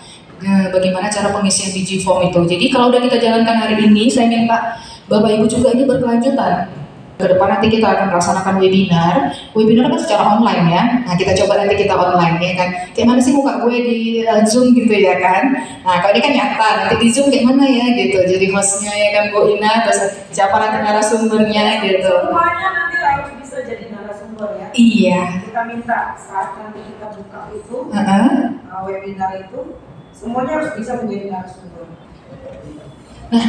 bagaimana cara pengisian biji form itu. Jadi kalau udah kita jalankan hari ini, saya minta Bapak Ibu juga ini berkelanjutan. Ke depan nanti kita akan melaksanakan webinar. Webinar kan secara online ya. Nah kita coba nanti kita online ya kan. Kayak mana sih muka gue di Zoom gitu ya kan. Nah kalau ini kan nyata, nanti di Zoom kayak mana ya gitu. Jadi hostnya ya kan Bu Ina, terus siapa nanti narasumbernya gitu. Semuanya nanti harus bisa jadi narasumber ya. Iya. Kita minta saat nanti kita buka itu webinar itu semuanya harus bisa menjadi narasumber. Nah,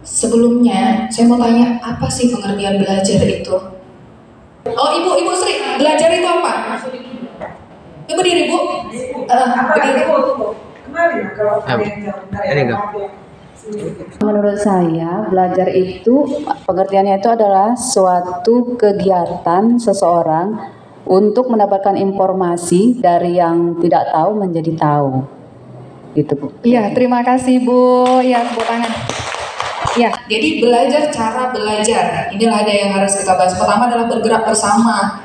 sebelumnya saya mau tanya apa sih pengertian belajar itu? Oh Ibu Sri, belajar itu apa? Berdiri Bu. Berdiri. Kemarin kalau ada yang jawab ya. Menurut saya, belajar itu pengertiannya itu adalah suatu kegiatan seseorang untuk mendapatkan informasi dari yang tidak tahu menjadi tahu. Gitu Bu. Iya, terima kasih Bu. Ya, tepuk tangan. Ya, jadi belajar, cara belajar. Inilah ada yang harus kita bahas. Pertama adalah bergerak bersama.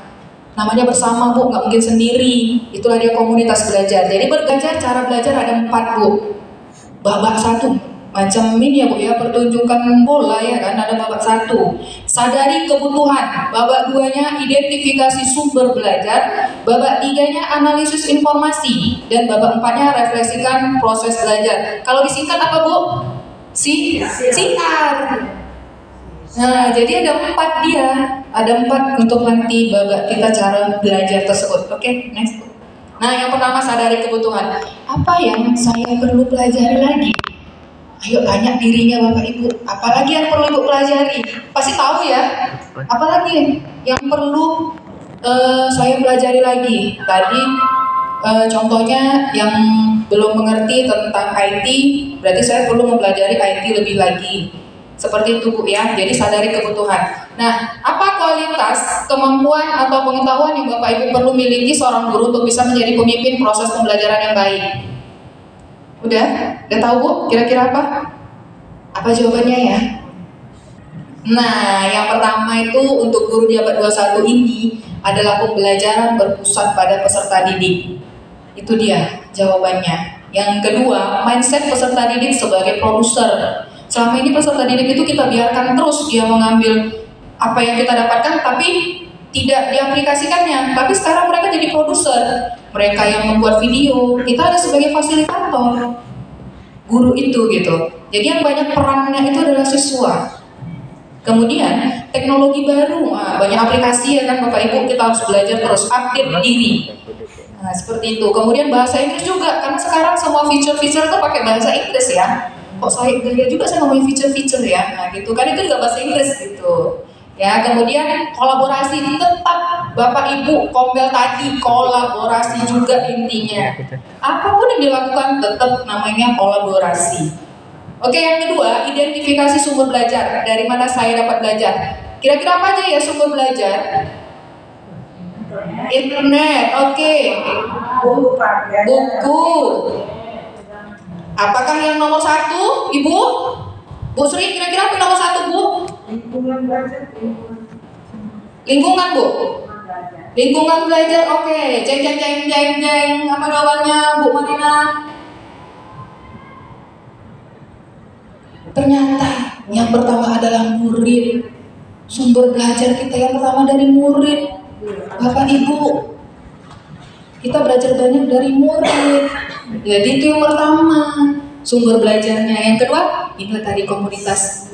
Namanya bersama Bu, nggak mungkin sendiri. Itulah dia komunitas belajar. Jadi belajar, cara belajar ada 4 Bu. Babak 1. Macam ini ya Bu ya, pertunjukan bola ya kan, ada babak 1. Sadari kebutuhan. Babak 2-nya identifikasi sumber belajar. Babak 3-nya analisis informasi. Dan babak 4-nya refleksikan proses belajar. Kalau disingkat apa Bu? Siar. Nah, jadi ada 4 dia. Ada 4 untuk nanti babak kita cara belajar tersebut. Oke, next. Nah, yang pertama sadari kebutuhan. Apa yang saya perlu pelajari lagi? Ayo tanya dirinya Bapak Ibu, apalagi yang perlu Ibu pelajari? Pasti tahu ya, apalagi yang perlu saya pelajari lagi. Tadi contohnya yang belum mengerti tentang IT, berarti saya perlu mempelajari IT lebih lagi. Seperti itu Bu ya, jadi sadari kebutuhan. Nah, apa kualitas, kemampuan atau pengetahuan yang Bapak Ibu perlu miliki seorang guru untuk bisa menjadi pemimpin proses pembelajaran yang baik? Udah tahu Bu? Kira-kira apa? Apa jawabannya ya? Nah, yang pertama itu untuk guru di abad 21 ini adalah pembelajaran berpusat pada peserta didik. Itu dia jawabannya. Yang kedua, mindset peserta didik sebagai produser. Selama ini peserta didik itu kita biarkan terus dia mengambil apa yang kita dapatkan tapi tidak diaplikasikannya. Tapi sekarang mereka jadi produser. Mereka yang membuat video, kita ada sebagai fasilitator. Guru itu gitu. Jadi yang banyak perannya itu adalah siswa. Kemudian teknologi baru, banyak aplikasi ya kan Bapak Ibu, kita harus belajar terus update diri. Nah, seperti itu. Kemudian bahasa Inggris juga, karena sekarang semua feature-feature itu pakai bahasa Inggris ya. Kok saya gaya juga saya ngomongin feature-feature ya. Nah, gitu kan itu juga bahasa Inggris gitu. Ya, kemudian kolaborasi tetap Bapak Ibu Kombel tadi kolaborasi juga intinya. Apapun yang dilakukan tetap namanya kolaborasi. Oke, yang kedua, identifikasi sumber belajar. Dari mana saya dapat belajar? Kira-kira apa aja ya sumber belajar? Internet, oke. Buku. Apakah yang nomor 1, Ibu? Bu Sri, kira-kira apa yang nomor 1, Bu? Lingkungan, Bu. Lingkungan belajar, oke. Jeng. Apa jawabannya, Bu Marina? Ternyata yang pertama adalah murid. Sumber belajar kita yang pertama dari murid. Bapak Ibu, kita belajar banyak dari murid. Jadi itu yang pertama, sumber belajarnya. Yang kedua, ini tadi komunitas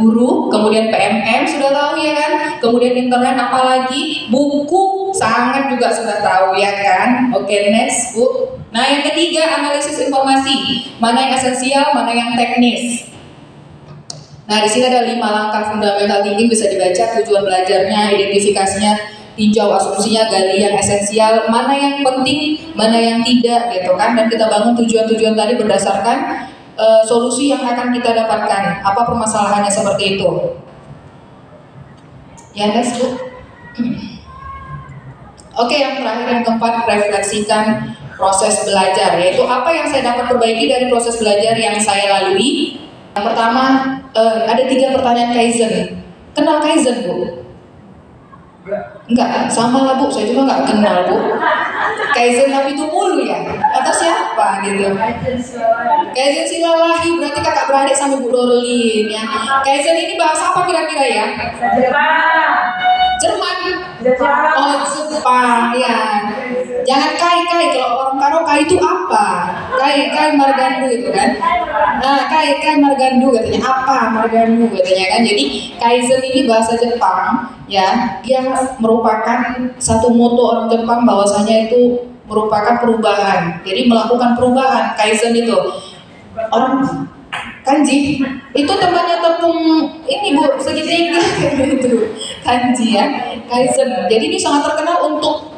guru, kemudian PMM sudah tahu ya kan, kemudian internet, apalagi buku sangat juga sudah tahu ya kan. Oke, next Bu. Nah yang ketiga, analisis informasi, mana yang esensial, mana yang teknis. Nah di sini ada 5 langkah fundamental thinking, bisa dibaca tujuan belajarnya, identifikasinya, tinjau asumsinya, gali yang esensial, mana yang penting, mana yang tidak gitu kan. Dan kita bangun tujuan-tujuan tadi berdasarkan solusi yang akan kita dapatkan. Apa permasalahannya seperti itu? Ya next Bu. Oke, yang terakhir yang keempat, refleksikan proses belajar, yaitu apa yang saya dapat perbaiki dari proses belajar yang saya lalui. Yang pertama, ada 3 pertanyaan Kaizen. Kenal Kaizen Bu? Enggak, sama lah Bu, saya juga enggak kenal Bu. Kaizen tapi itu mulu ya? Atau siapa gitu? Kaizen Silalahi, berarti kakak beradik sama Bu Dorlin ya. Kaizen ini bahasa apa kira-kira ya? Jerman. Oh, Jepang ya. Jangan kai, kalau orang Karo kai itu apa? Kai margandu gitu kan. Nah, kai margandu katanya. Apa margandu katanya kan. Jadi Kaizen ini bahasa Jepang ya. Dia merupakan satu moto orang Jepang bahwasanya itu merupakan perubahan. Jadi melakukan perubahan. Kaizen itu orang kanji itu temannya tepung ini Bu, segitiga gitu. Kanji ya, Kaizen. Jadi ini sangat terkenal untuk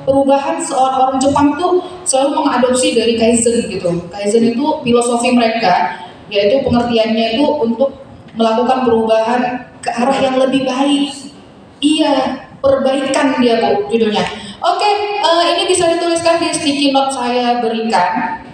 perubahan. Orang Jepang tuh selalu mengadopsi dari Kaizen gitu. Kaizen itu filosofi mereka, yaitu pengertiannya itu untuk melakukan perubahan ke arah yang lebih baik. Iya, perbaikan dia Bu judulnya. Oke, ini bisa dituliskan di sticky note saya berikan.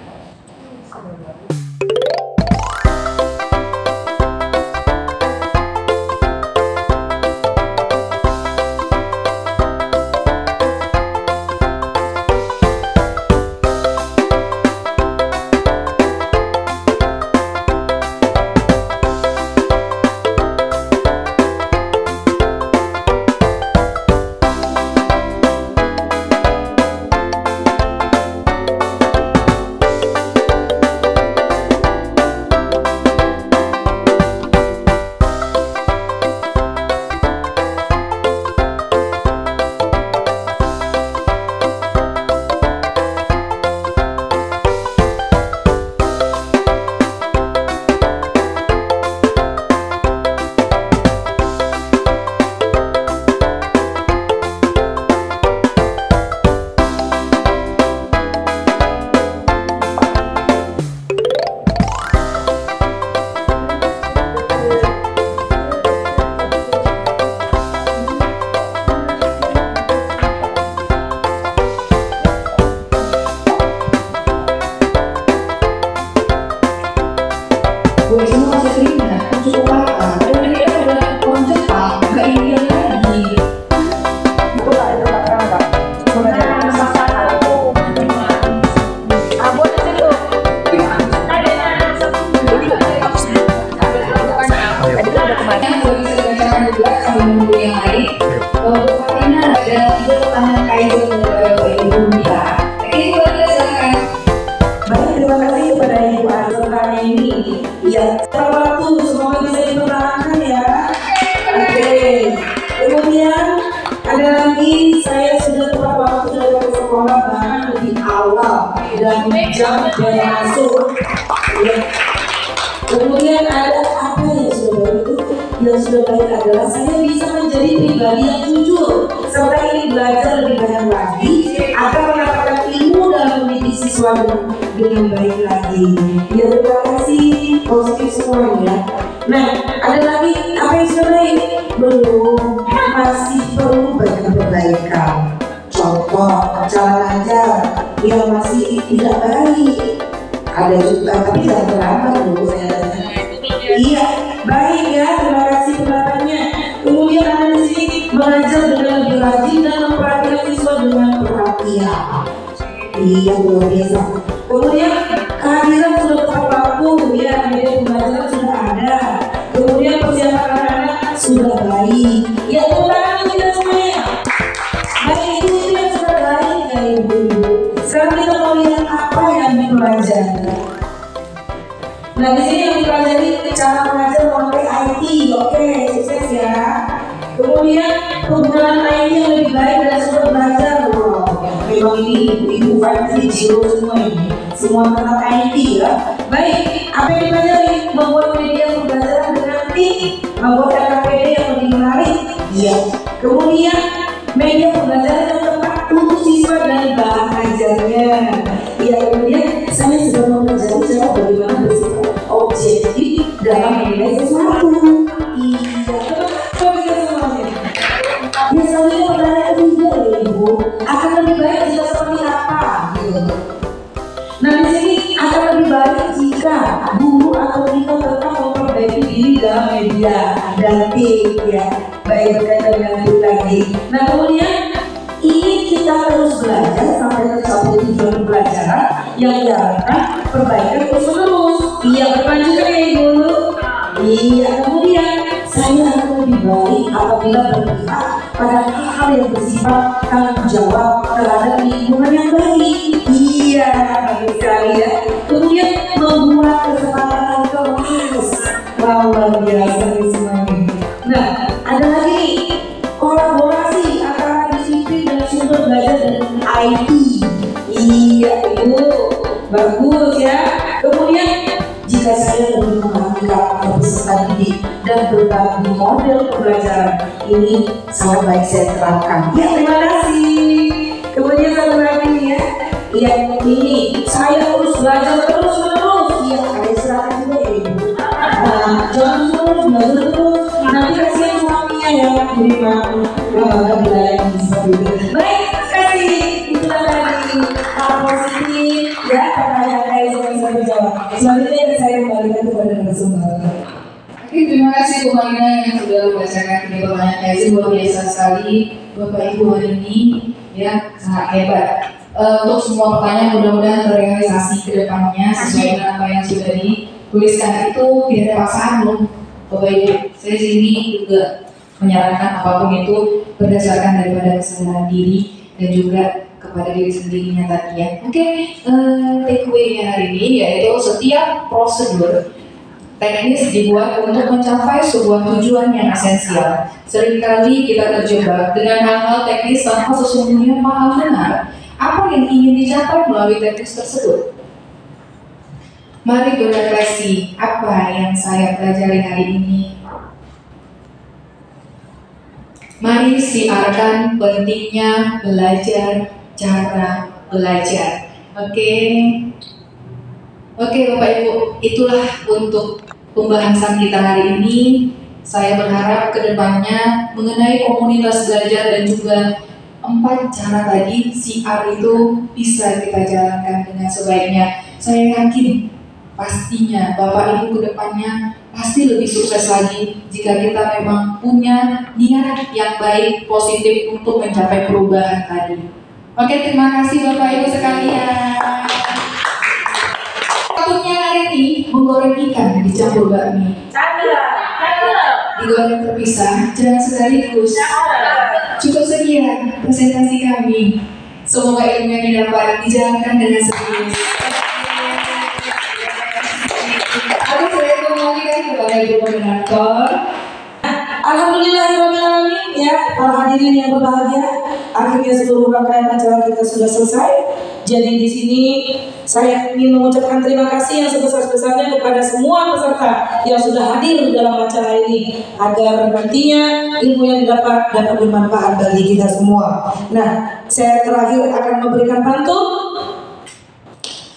Kemudian ada apa yang sudah baik itu? Yang sudah baik adalah saya bisa menjadi pribadi yang jujur. Serta ini belajar lebih banyak lagi agar mendapatkan ilmu dalam mendidik siswa dengan baik lagi. Ya, terima kasih positif semuanya. Nah, ada lagi apa yang sudah baik? Belum. ada juga, tapi jangan terlambat loh saya. Iya, baik ya, terima kasih pendapatnya. Kemudian ada di sini mengajar dengan lebih rajin dan memperhatikan siswa dengan perhatian. Iya, luar biasa. Kemudian kehadiran sudah tepat waktu, ya, media pembelajaran sudah ada. Kemudian persiapan anak-anak sudah baik. Ya, tepuk tangan kita semuanya. Baik, itu yang sudah baik ya ibu-ibu. Sekarang kita mau lihat apa yang dipelajari. Nah, di sini yang dipelajari cara mengajar memakai IT. Oke, sukses ya. Kemudian penggunaan IT yang lebih baik dan sumber belajar. Wow, memang ini ibu-ibu IT jiwa semua ini. Semua tentang IT ya. Baik, apa yang dipelajari? Membuat media pembelajaran dengan tim, membuat KKPD yang lebih menarik. Iya. Kemudian media pembelajaran yang tepat untuk siswa dan bahan ajarnya. Ya, kemudian saya sudah mempelajari cara bagaimana bersifat objektif dalam menilai sesuatu. Iya, coba kita semuanya. Misalnya pertanyaan ketiga ya ibu, akan lebih baik jika seperti apa? Gitu. Nah di sini akan lebih baik jika guru atau kita tetap memperbaiki diri dalam media dan tim ya. Baik berkaitan dengan itu lagi. Nah kemudian ini kita terus belajar sampai tercapai tujuan pembelajaran yang diharapkan perbaikan terus menerus. Iya berkelanjutan ya ibu. Iya kemudian saya akan lebih baik apabila berpihak pada hal yang bersifat tanggung jawab terhadap lingkungan yang baik. Iya bagus sekali ya. Kemudian membuat kesepakatan kelas. Wow luar biasa nih semuanya. Nah ada lagi kolaborasi antara disiplin dan sumber belajar dengan IT. Iya ibu bagus ya. Kemudian jika saya lebih memahami karakter peserta didik dan berbagi model pembelajaran ini sangat baik saya terapkan. Ya terima kasih. Kemudian satu lagi ya. Ya ini saya terus belajar terus menerus. Iya ada istirahat juga ya ibu. Jangan terus belajar terus. Nanti kasihan suaminya ya terima kebidayan ini seperti itu. Baik terima kasih. Itulah tadi hal positif ya pertanyaan saya bisa berjawab. Selanjutnya saya kembalikan kepada narasumber. Oke, terima kasih Bu Marina yang sudah membacakan pertanyaan saya. Luar biasa sekali Bapak Ibu hari ini ya sangat hebat. Untuk semua pertanyaan mudah-mudahan terrealisasi ke depannya sesuai dengan apa yang sudah dituliskan. Itu tidak ada paksaan loh Bapak Ibu. Saya sini juga menyarankan apapun itu berdasarkan daripada kesadaran diri dan juga kepada diri sendirinya tadi ya. Oke, takeaway-nya hari ini yaitu setiap prosedur teknis dibuat untuk mencapai sebuah tujuan yang esensial. Seringkali kita terjebak dengan hal-hal teknis tanpa sesungguhnya paham benar apa yang ingin dicapai melalui teknis tersebut. Mari berefleksi, apa yang saya pelajari hari ini? Mari siarkan pentingnya belajar cara belajar. Oke, Bapak Ibu, itulah untuk pembahasan kita hari ini. Saya berharap kedepannya mengenai komunitas belajar dan juga 4 cara tadi CR itu bisa kita jalankan dengan sebaiknya. Saya yakin pastinya Bapak Ibu kedepannya pasti lebih sukses lagi jika kita memang punya niat yang baik, positif untuk mencapai perubahan tadi. Oke, terima kasih Bapak Ibu sekalian. Waktunya hari ini menggoreng ikan dicampur bakmi. Digoreng terpisah, jangan sekaligus. Cukup sekian presentasi kami. Semoga ilmu yang didapat dijalankan dengan serius. Aku saya kembalikan kepada Ibu Koordinator. Alhamdulillahirrahmanirrahim ya para hadirin yang berbahagia, akhirnya seluruh rangkaian acara kita sudah selesai. Jadi di sini saya ingin mengucapkan terima kasih yang sebesar-besarnya kepada semua peserta yang sudah hadir dalam acara ini agar nantinya ilmu yang didapat dapat bermanfaat bagi kita semua. Nah, saya terakhir akan memberikan pantun.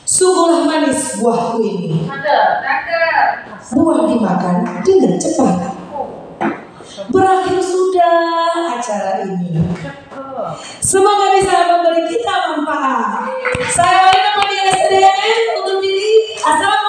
Sungguhlah manis buahku ini, buah dimakan dengan cepat. Berakhir sudah acara ini. Semoga bisa memberi kita manfaat. Saya Wali Kemudian SDM untuk diri Assalamualaikum.